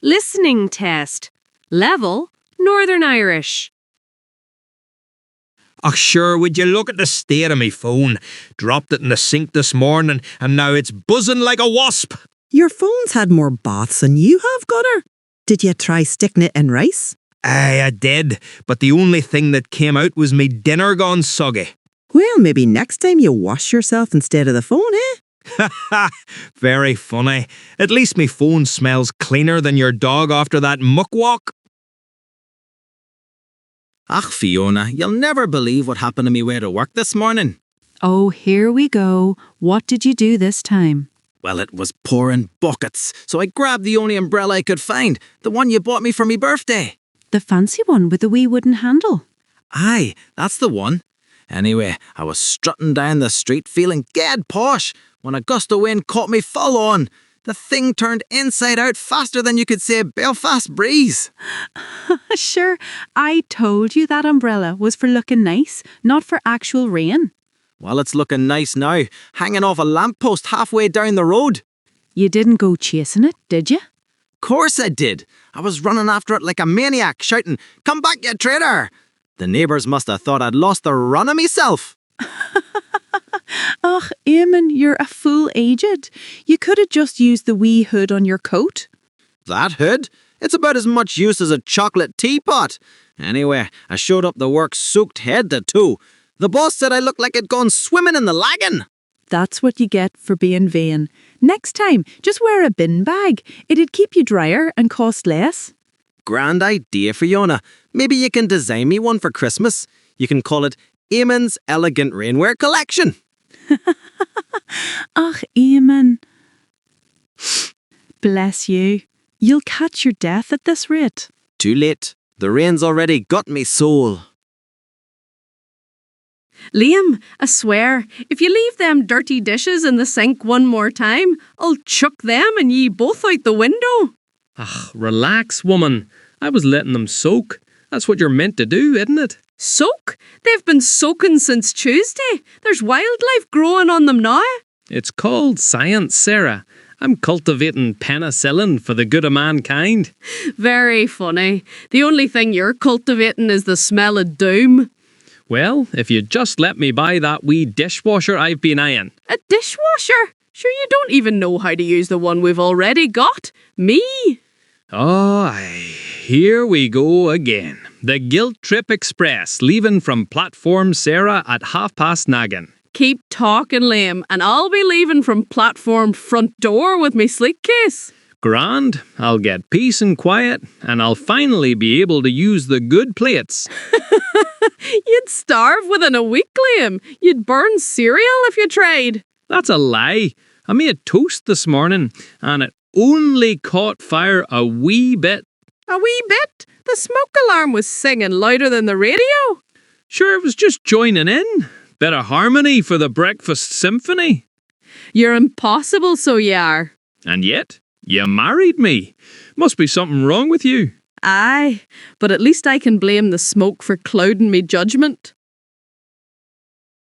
Listening test. Level, Northern Irish. Och sure, would you look at the state of me phone? Dropped it in the sink this morning and now it's buzzing like a wasp. Your phone's had more baths than you have, Gunnar. Did you try sticking it in rice? Aye, I did, but the only thing that came out was me dinner gone soggy. Well, maybe next time you wash yourself instead of the phone, eh? Ha ha! Very funny. At least me phone smells cleaner than your dog after that muck walk. Ach, Fiona, you'll never believe what happened to me way to work this morning. Oh, here we go. What did you do this time? Well, it was pouring buckets, so I grabbed the only umbrella I could find, the one you bought me for me birthday. The fancy one with the wee wooden handle. Aye, that's the one. Anyway, I was strutting down the street feeling gad posh when a gust of wind caught me full on. The thing turned inside out faster than you could say Belfast breeze. Sure, I told you that umbrella was for looking nice, not for actual rain. Well, it's looking nice now, hanging off a lamppost halfway down the road. You didn't go chasing it, did you? Course I did. I was running after it like a maniac, shouting, "Come back, you traitor!" The neighbours must have thought I'd lost the run of myself. Ugh, Eamon, you're a fool aged. You could have just used the wee hood on your coat. That hood? It's about as much use as a chocolate teapot. Anyway, I showed up to work soaked head to toe. The boss said I looked like I'd gone swimming in the lagoon. That's what you get for being vain. Next time, just wear a bin bag. It'd keep you drier and cost less. Grand idea, Fiona. Maybe you can design me one for Christmas. You can call it Eamon's Elegant Rainwear Collection. Ach, Eamon. Bless you. You'll catch your death at this rate. Too late. The rain's already got me soul. Liam, I swear, if you leave them dirty dishes in the sink one more time, I'll chuck them and ye both out the window. Ah, relax, woman. I was letting them soak. That's what you're meant to do, isn't it? Soak? They've been soaking since Tuesday. There's wildlife growing on them now. It's called science, Sarah. I'm cultivating penicillin for the good of mankind. Very funny. The only thing you're cultivating is the smell of doom. Well, if you just let me buy that wee dishwasher I've been eyeing. A dishwasher? Sure, you don't even know how to use the one we've already got. Me. Oh, aye. Here we go again. The Guilt Trip Express, leaving from platform Sarah at 9:30. Keep talking, Liam, and I'll be leaving from platform front door with me suitcase. Grand, I'll get peace and quiet, and I'll finally be able to use the good plates. You'd starve within a week, Liam. You'd burn cereal if you tried. That's a lie. I made toast this morning, and it only caught fire a wee bit. A wee bit? The smoke alarm was singing louder than the radio. Sure, it was just joining in. Bit of harmony for the breakfast symphony. You're impossible, so you are. And yet, you married me. Must be something wrong with you. Aye, but at least I can blame the smoke for clouding me judgment.